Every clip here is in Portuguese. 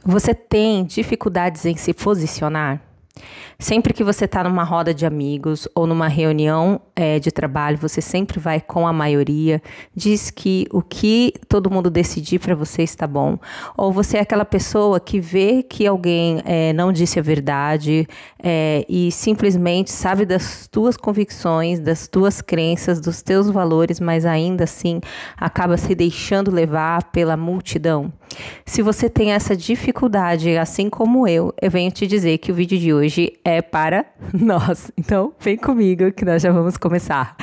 Você tem dificuldades em se posicionar? Sempre que você está numa roda de amigos ou numa reunião de trabalho, você sempre vai com a maioria, diz que o que todo mundo decidir para você está bom. Ou você é aquela pessoa que vê que alguém não disse a verdade e simplesmente sabe das tuas convicções, das tuas crenças, dos teus valores, mas ainda assim acaba se deixando levar pela multidão. Se você tem essa dificuldade, assim como eu venho te dizer que o vídeo de hoje é para nós. Então, vem comigo que nós já vamos começar.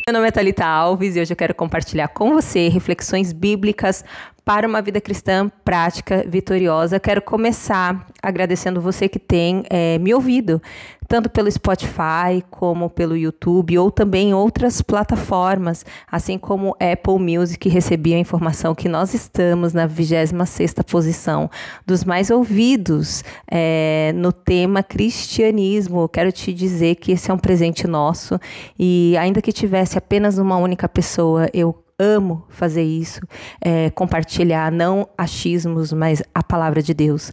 Meu nome é Thalita Alves e hoje eu quero compartilhar com você reflexões bíblicas para uma vida cristã prática, vitoriosa. Quero começar agradecendo você que tem me ouvido, tanto pelo Spotify como pelo YouTube ou também outras plataformas, assim como Apple Music. Recebi a informação que nós estamos na 26ª posição dos mais ouvidos no tema cristianismo. Quero te dizer que esse é um presente nosso e ainda que tivesse apenas uma única pessoa, eu amo fazer isso, compartilhar não achismos, mas a palavra de Deus.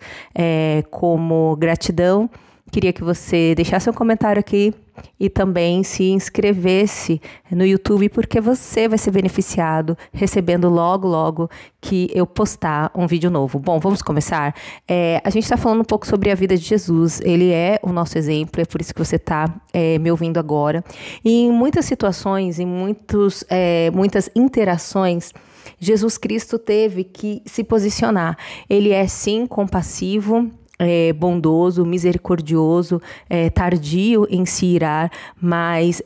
Como gratidão, queria que você deixasse um comentário aqui e também se inscrevesse no YouTube, porque você vai ser beneficiado recebendo logo que eu postar um vídeo novo. Bom, vamos começar? A gente está falando um pouco sobre a vida de Jesus. Ele é o nosso exemplo, é por isso que você está me ouvindo agora. E em muitas situações, em muitas interações, Jesus Cristo teve que se posicionar. Ele é sim compassivo, bondoso, misericordioso, tardio em se irar, mas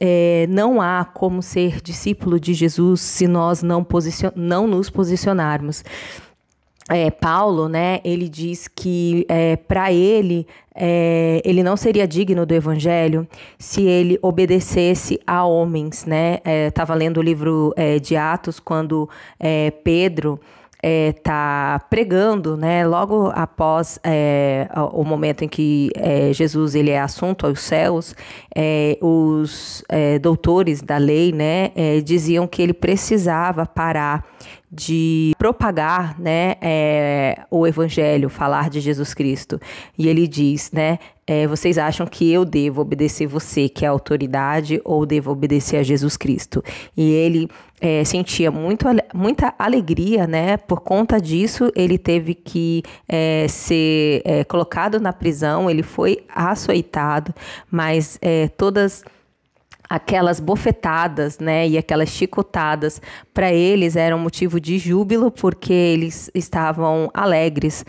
não há como ser discípulo de Jesus se nós não nos posicionarmos. Paulo, né, ele diz que para ele não seria digno do evangelho se ele obedecesse a homens, né? Estava lendo o livro de Atos quando Pedro tá pregando, né? Logo após o momento em que Jesus ele é assunto aos céus, os doutores da lei, né, diziam que ele precisava parar de propagar, né, o evangelho, falar de Jesus Cristo. E ele diz, né, vocês acham que eu devo obedecer você, que é a autoridade, ou devo obedecer a Jesus Cristo? E ele sentia muita alegria, né? Por conta disso, ele teve que ser colocado na prisão, ele foi açoitado, mas todas aquelas bofetadas, né, e aquelas chicotadas, para eles eram motivo de júbilo, porque eles estavam alegres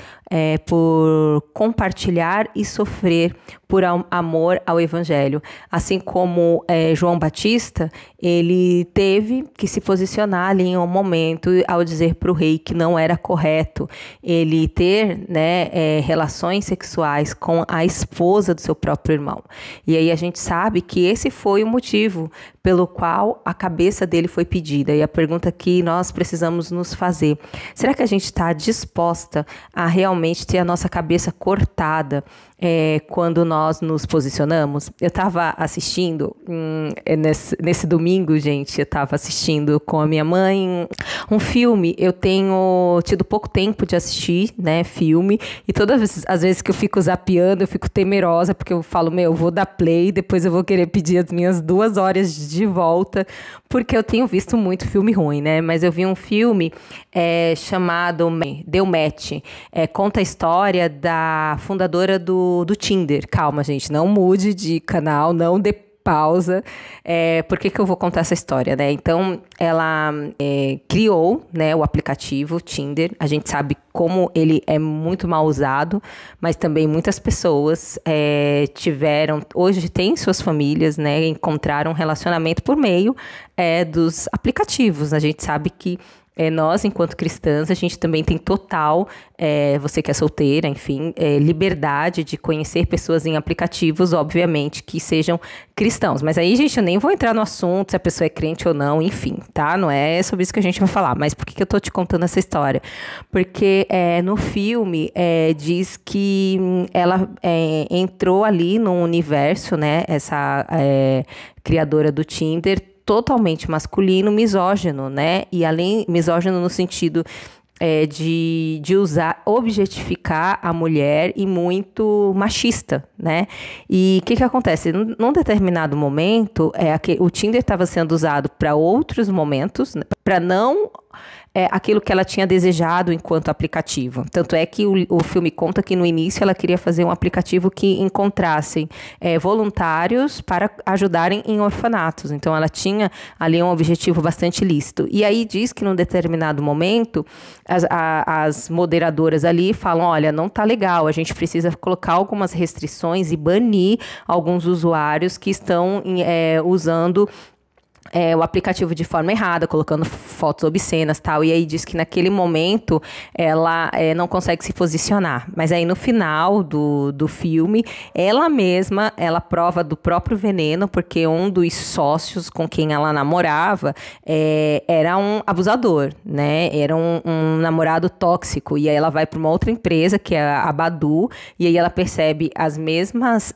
por compartilhar e sofrer por amor ao evangelho. Assim como João Batista, ele teve que se posicionar ali em um momento ao dizer para o rei que não era correto ele ter, né, relações sexuais com a esposa do seu próprio irmão. E aí a gente sabe que esse foi o motivo pelo qual a cabeça dele foi pedida. E a pergunta que nós precisamos nos fazer: será que a gente está disposta a realmente ter a nossa cabeça cortada quando nós nos posicionamos? Eu estava assistindo, nesse domingo, gente, eu estava assistindo com a minha mãe um filme. Eu tenho tido pouco tempo de assistir, né, filme, e todas as vezes que eu fico zapeando, eu fico temerosa, porque eu falo, eu vou dar play, depois eu vou querer pedir as minhas 2 horas de volta, porque eu tenho visto muito filme ruim, né, mas eu vi um filme chamado Deu Match, conta a história da fundadora do Tinder. Calma, gente, não mude de canal, não dê pausa. Por que eu vou contar essa história, né? Então, ela criou, né, o aplicativo Tinder. A gente sabe como ele é muito mal usado, mas também muitas pessoas hoje têm suas famílias, né, encontraram um relacionamento por meio dos aplicativos. A gente sabe que nós, enquanto cristãs, a gente também tem total, você que é solteira, enfim, liberdade de conhecer pessoas em aplicativos, obviamente, que sejam cristãos. Mas aí, gente, eu nem vou entrar no assunto se a pessoa é crente ou não, enfim, tá? Não é sobre isso que a gente vai falar. Mas por que eu tô te contando essa história? Porque no filme diz que ela entrou ali no universo, né? Essa criadora do Tinder totalmente masculino, misógino, né? E além, misógino no sentido de usar, objetificar a mulher e muito machista, né? E o que acontece? Num determinado momento, o Tinder estava sendo usado para outros momentos, né, para não aquilo que ela tinha desejado enquanto aplicativo. Tanto é que o filme conta que no início ela queria fazer um aplicativo que encontrassem voluntários para ajudarem em orfanatos. Então ela tinha ali um objetivo bastante lícito. E aí diz que num determinado momento as moderadoras ali falam, olha, não tá legal, a gente precisa colocar algumas restrições e banir alguns usuários que estão usando o aplicativo de forma errada, colocando fotos obscenas e tal, e aí diz que naquele momento ela não consegue se posicionar, mas aí no final do filme, ela mesma, ela prova do próprio veneno, porque um dos sócios com quem ela namorava era um abusador, né, era um namorado tóxico, e aí ela vai para uma outra empresa, que é a Badoo, e aí ela percebe as mesmas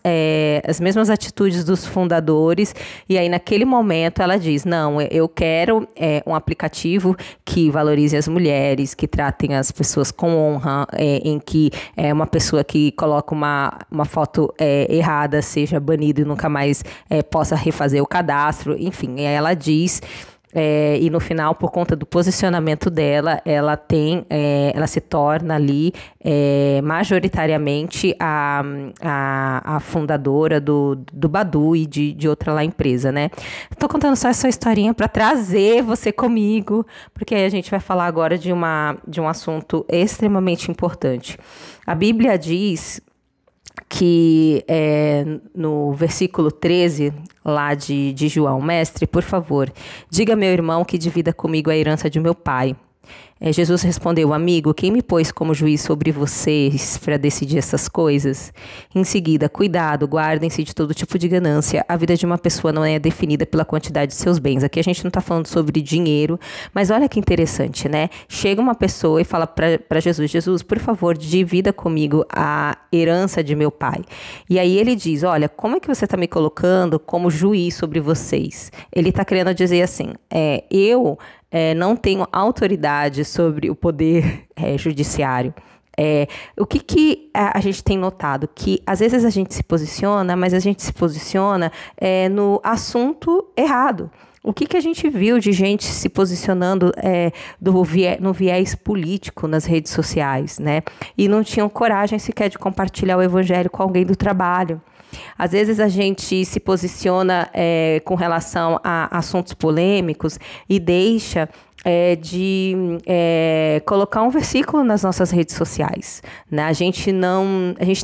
atitudes dos fundadores, e aí naquele momento ela diz, não, eu quero um aplicativo que valorize as mulheres, que tratem as pessoas com honra, em que uma pessoa que coloca uma foto errada seja banida e nunca mais possa refazer o cadastro, enfim, e aí ela diz... e no final, por conta do posicionamento dela, ela se torna ali majoritariamente a fundadora do Badoo e de outra lá empresa, né? Tô contando só essa historinha para trazer você comigo, porque aí a gente vai falar agora de um assunto extremamente importante. A Bíblia diz que no versículo 13, lá de João, mestre, por favor, diga meu irmão que divida comigo a herança de meu pai. Jesus respondeu, amigo, quem me pôs como juiz sobre vocês para decidir essas coisas? Em seguida, cuidado, guardem-se de todo tipo de ganância. A vida de uma pessoa não é definida pela quantidade de seus bens. Aqui a gente não está falando sobre dinheiro, mas olha que interessante, né? Chega uma pessoa e fala para Jesus, Jesus, por favor, divida comigo a herança de meu pai. E aí ele diz, olha, como é que você está me colocando como juiz sobre vocês? Ele está querendo dizer assim, eu não tenho autoridade sobre o poder judiciário. O que a gente tem notado? Que às vezes a gente se posiciona, mas a gente se posiciona no assunto errado. O que a gente viu de gente se posicionando no viés político nas redes sociais, né? E não tinham coragem sequer de compartilhar o evangelho com alguém do trabalho. Às vezes a gente se posiciona com relação a assuntos polêmicos e deixa de colocar um versículo nas nossas redes sociais, né? A gente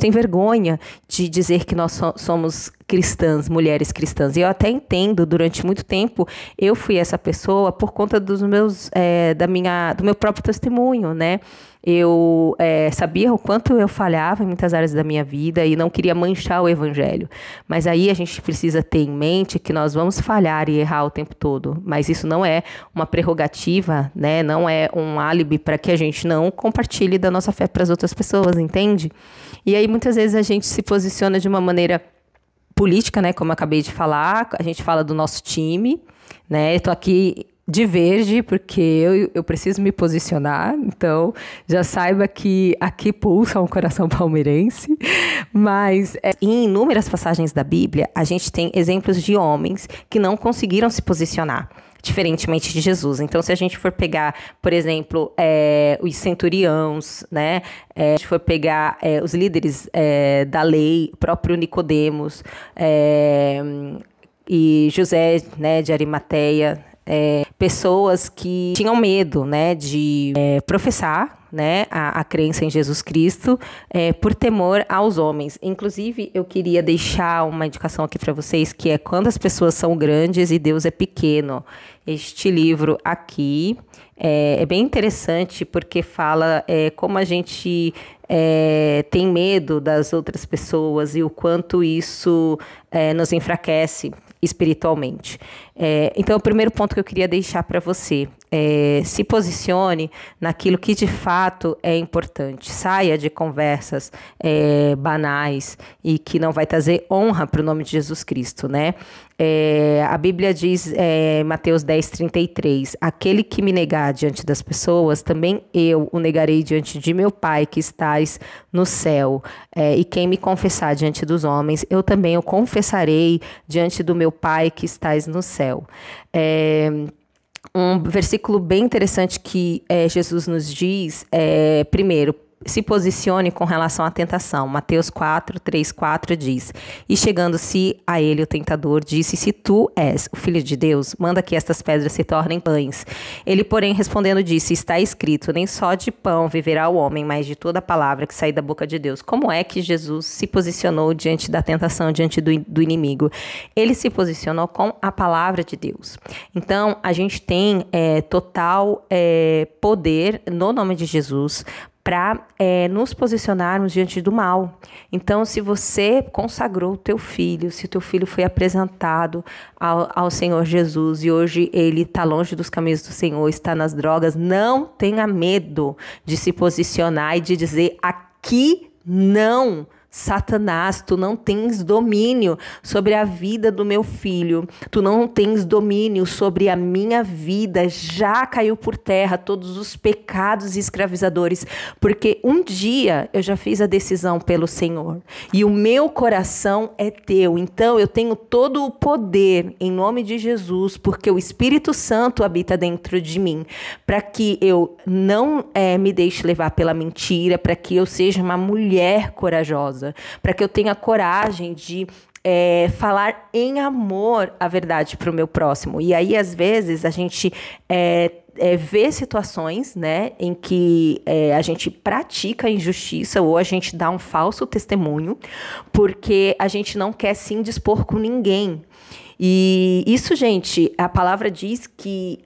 tem vergonha de dizer que nós somos cristãs, mulheres cristãs. E eu até entendo, durante muito tempo, eu fui essa pessoa por conta do meu próprio testemunho, né? Eu sabia o quanto eu falhava em muitas áreas da minha vida e não queria manchar o evangelho. Mas aí a gente precisa ter em mente que nós vamos falhar e errar o tempo todo. Mas isso não é uma prerrogativa, né? Não é um álibi para que a gente não compartilhe da nossa fé para as outras pessoas, entende? E aí muitas vezes a gente se posiciona de uma maneira política, né? Como eu acabei de falar, a gente fala do nosso time, né? Eu tô aqui de verde, porque eu preciso me posicionar, então já saiba que aqui pulsa um coração palmeirense, mas em inúmeras passagens da Bíblia, a gente tem exemplos de homens que não conseguiram se posicionar, diferentemente de Jesus. Então, se a gente for pegar, por exemplo, os centuriões, né? Se a gente for pegar os líderes da lei, próprio Nicodemos, e José, né, de Arimateia, pessoas que tinham medo, né, de professar, né, a crença em Jesus Cristo por temor aos homens. Inclusive, eu queria deixar uma indicação aqui para vocês, que é Quando as Pessoas São Grandes e Deus é Pequeno. Este livro aqui é bem interessante, porque fala como a gente tem medo das outras pessoas e o quanto isso nos enfraquece espiritualmente. Então, o primeiro ponto que eu queria deixar para você se posicione naquilo que de fato é importante. Saia de conversas banais e que não vai trazer honra para o nome de Jesus Cristo, né? A Bíblia diz, Mateus 10:33, aquele que me negar diante das pessoas, também eu o negarei diante de meu Pai que estais no céu. E quem me confessar diante dos homens, eu também o confessarei diante do meu Pai que estais no céu. Um versículo bem interessante que Jesus nos diz, primeiro, se posicione com relação à tentação. Mateus 4:3-4 diz, e chegando-se a ele o tentador disse, se tu és o Filho de Deus, manda que estas pedras se tornem pães. Ele, porém, respondendo disse, está escrito, nem só de pão viverá o homem, mas de toda palavra que sai da boca de Deus. Como é que Jesus se posicionou diante da tentação, diante do inimigo? Ele se posicionou com a palavra de Deus. Então, a gente tem total poder no nome de Jesus para nos posicionarmos diante do mal. Então, se você consagrou o teu filho, se o teu filho foi apresentado ao Senhor Jesus e hoje ele está longe dos caminhos do Senhor, está nas drogas, não tenha medo de se posicionar e de dizer, aqui não. Satanás, tu não tens domínio sobre a vida do meu filho, tu não tens domínio sobre a minha vida, já caiu por terra todos os pecados escravizadores, porque um dia eu já fiz a decisão pelo Senhor e o meu coração é teu, então eu tenho todo o poder em nome de Jesus, porque o Espírito Santo habita dentro de mim, para que eu não me deixe levar pela mentira, para que eu seja uma mulher corajosa, para que eu tenha coragem de falar em amor a verdade para o meu próximo. E aí, às vezes, a gente vê situações, né, em que a gente pratica injustiça ou a gente dá um falso testemunho porque a gente não quer se indispor com ninguém. E isso, gente, a palavra diz que,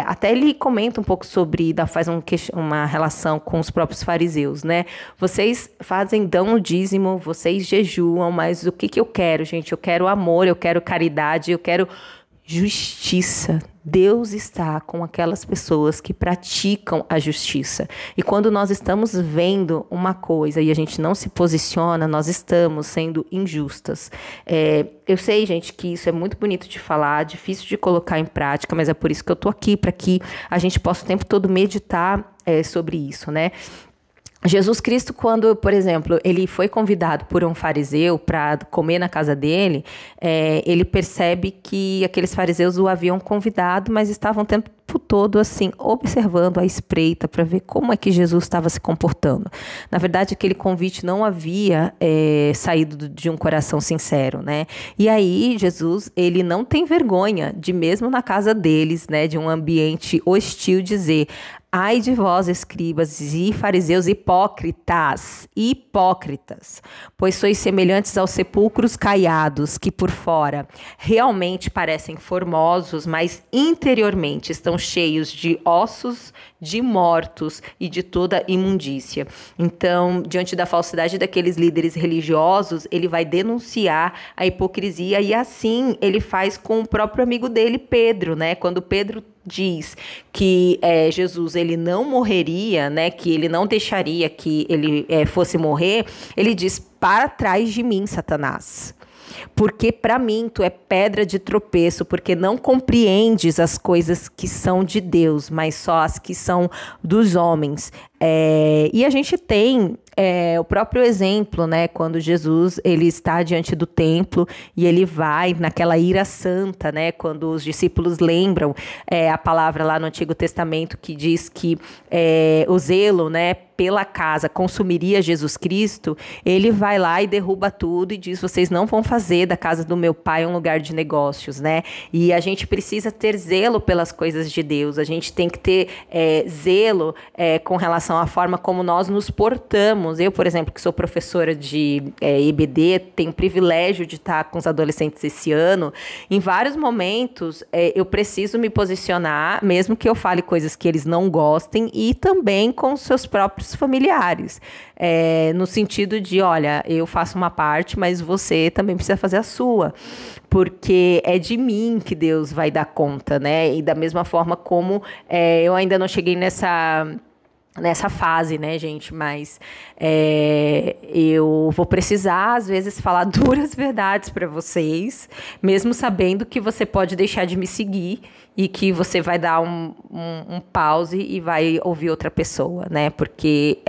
até ele comenta um pouco sobre, faz uma relação com os próprios fariseus, né? Vocês dão o dízimo, vocês jejuam, mas o que eu quero, gente? Eu quero amor, eu quero caridade, eu quero justiça. Deus está com aquelas pessoas que praticam a justiça. E quando nós estamos vendo uma coisa e a gente não se posiciona, nós estamos sendo injustas. Eu sei, gente, que isso é muito bonito de falar, difícil de colocar em prática, mas é por isso que eu tô aqui, para que a gente possa o tempo todo meditar sobre isso, né? Jesus Cristo, quando, por exemplo, ele foi convidado por um fariseu para comer na casa dele, ele percebe que aqueles fariseus o haviam convidado, mas estavam o tempo todo assim, observando a espreita para ver como é que Jesus estava se comportando. Na verdade, aquele convite não havia saído de um coração sincero, né? E aí, Jesus, ele não tem vergonha de, mesmo na casa deles, né, de um ambiente hostil, dizer: ai de vós, escribas e fariseus hipócritas, pois sois semelhantes aos sepulcros caiados, que por fora realmente parecem formosos, mas interiormente estão cheios de ossos de mortos e de toda imundícia. Então, diante da falsidade daqueles líderes religiosos, ele vai denunciar a hipocrisia, e assim ele faz com o próprio amigo dele, Pedro, né? Quando Pedro diz que Jesus ele não morreria, né, que ele não deixaria que ele fosse morrer, ele diz: para trás de mim, Satanás, porque para mim tu é pedra de tropeço, porque não compreendes as coisas que são de Deus, mas só as que são dos homens. E a gente tem o próprio exemplo, né, quando Jesus ele está diante do templo e ele vai naquela ira santa, né, quando os discípulos lembram a palavra lá no Antigo Testamento que diz que o zelo, né, pela casa consumiria Jesus Cristo. Ele vai lá e derruba tudo e diz: vocês não vão fazer da casa do meu pai um lugar de negócios, né? E a gente precisa ter zelo pelas coisas de Deus, a gente tem que ter zelo com relação à forma como nós nos portamos precisamos, eu, por exemplo, que sou professora de EBD, tenho o privilégio de estar com os adolescentes esse ano, em vários momentos eu preciso me posicionar, mesmo que eu fale coisas que eles não gostem, e também com seus próprios familiares. No sentido de, olha, eu faço uma parte, mas você também precisa fazer a sua, porque é de mim que Deus vai dar conta, né? E da mesma forma como eu ainda não cheguei nessa fase, né, gente? Mas eu vou precisar, às vezes, falar duras verdades para vocês, mesmo sabendo que você pode deixar de me seguir e que você vai dar um pause e vai ouvir outra pessoa, né? Porque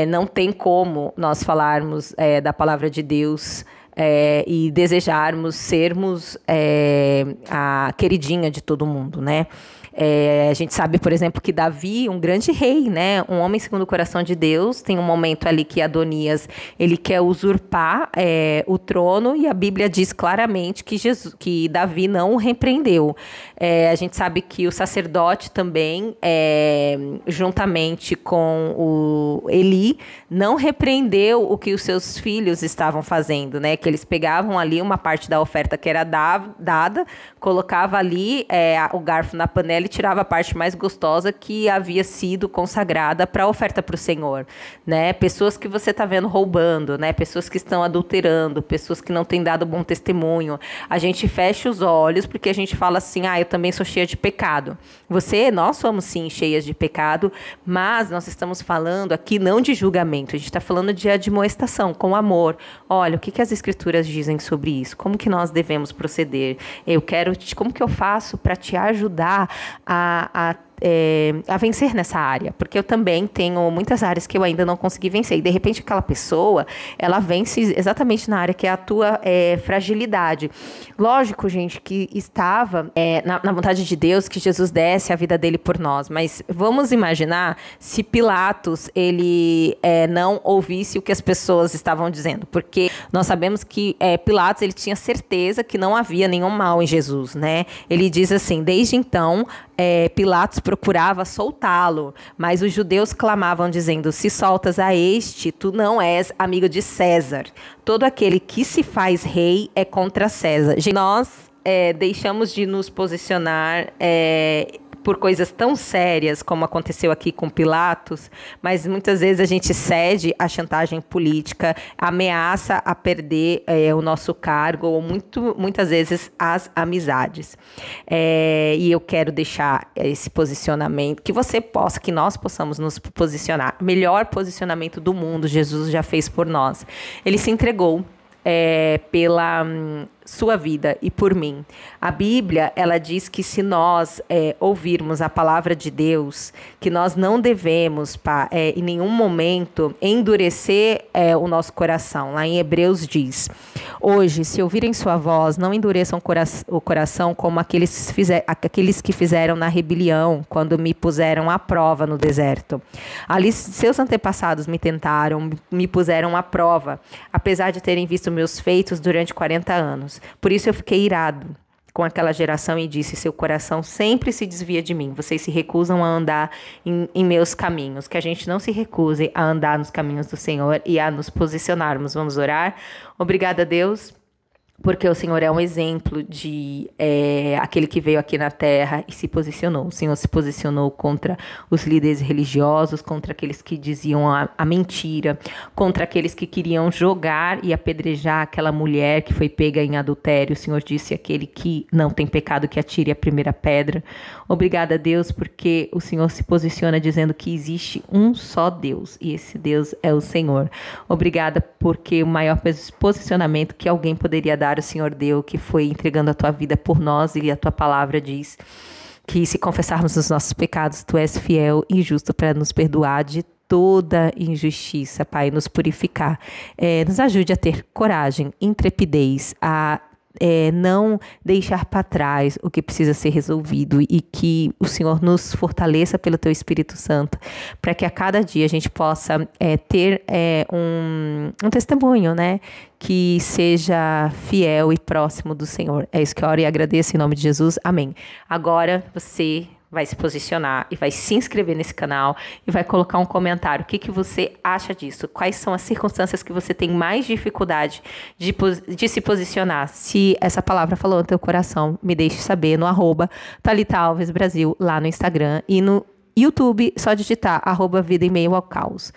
não tem como nós falarmos da palavra de Deus e desejarmos sermos a queridinha de todo mundo, né? A gente sabe, por exemplo, que Davi, um grande rei, né? Um homem segundo o coração de Deus, tem um momento ali que Adonias, ele quer usurpar o trono, e a Bíblia diz claramente que Davi não o repreendeu. A gente sabe que o sacerdote também, juntamente com o Eli, não repreendeu o que os seus filhos estavam fazendo, né? Que eles pegavam ali uma parte da oferta que era dada, colocava ali o garfo na panela e tirava a parte mais gostosa que havia sido consagrada para a oferta para o Senhor, né? Pessoas que você está vendo roubando, né? Pessoas que estão adulterando, pessoas que não têm dado bom testemunho. A gente fecha os olhos porque a gente fala assim, eu também sou cheia de pecado. Nós somos sim cheias de pecado, mas nós estamos falando aqui não de julgamento, a gente está falando de admoestação, com amor. Olha, o que as Escrituras dizem sobre isso? Como que nós devemos proceder? Como que eu faço para te ajudar a vencer nessa área, porque eu também tenho muitas áreas que eu ainda não consegui vencer, e de repente aquela pessoa, ela vence exatamente na área que é a tua fragilidade. Lógico, gente, que estava na vontade de Deus que Jesus desse a vida dele por nós, mas vamos imaginar se Pilatos, ele não ouvisse o que as pessoas estavam dizendo, porque nós sabemos que Pilatos, ele tinha certeza que não havia nenhum mal em Jesus, né? Ele diz assim, desde então, Pilatos procurava soltá-lo, mas os judeus clamavam dizendo, se soltas a este, tu não és amigo de César. Todo aquele que se faz rei é contra César. Nós deixamos de nos posicionar por coisas tão sérias como aconteceu aqui com Pilatos, mas muitas vezes a gente cede à chantagem política, ameaça a perder o nosso cargo, ou muitas vezes as amizades. E eu quero deixar esse posicionamento, que nós possamos nos posicionar. Melhor posicionamento do mundo, Jesus já fez por nós. Ele se entregou pela sua vida e por mim. A Bíblia, ela diz que se nós ouvirmos a palavra de Deus, que nós não devemos em nenhum momento endurecer o nosso coração. Lá em Hebreus diz, hoje, se ouvirem sua voz, não endureçam o coração como aqueles que fizeram na rebelião, quando me puseram à prova no deserto. Ali seus antepassados me tentaram, me puseram à prova, apesar de terem visto meus feitos durante 40 anos. Por isso eu fiquei irado com aquela geração e disse, seu coração sempre se desvia de mim, vocês se recusam a andar em meus caminhos, que a gente não se recuse a andar nos caminhos do Senhor e a nos posicionarmos. Vamos orar? Obrigada, Deus, porque o Senhor é um exemplo de aquele que veio aqui na terra e se posicionou. O Senhor se posicionou contra os líderes religiosos, contra aqueles que diziam a mentira, contra aqueles que queriam jogar e apedrejar aquela mulher que foi pega em adultério. O Senhor disse, aquele que não tem pecado que atire a primeira pedra. Obrigada, Deus, porque o Senhor se posiciona dizendo que existe um só Deus, e esse Deus é o Senhor. Obrigada porque o maior posicionamento que alguém poderia dar, o Senhor deu, que foi entregando a tua vida por nós, e a tua palavra diz que se confessarmos os nossos pecados, tu és fiel e justo para nos perdoar de toda injustiça, Pai, nos purificar. Nos ajude a ter coragem, intrepidez, a não deixar para trás o que precisa ser resolvido, e que o Senhor nos fortaleça pelo teu Espírito Santo, para que a cada dia a gente possa ter um testemunho, né, que seja fiel e próximo do Senhor. É isso que eu oro e agradeço em nome de Jesus. Amém. Agora você vai se posicionar e vai se inscrever nesse canal e vai colocar um comentário. O que você acha disso? Quais são as circunstâncias que você tem mais dificuldade de se posicionar? Se essa palavra falou no teu coração, me deixe saber no @Thalita Alves Brasil, lá no Instagram, e no YouTube, só digitar @Vida em Meio ao Caos.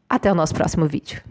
Até o nosso próximo vídeo.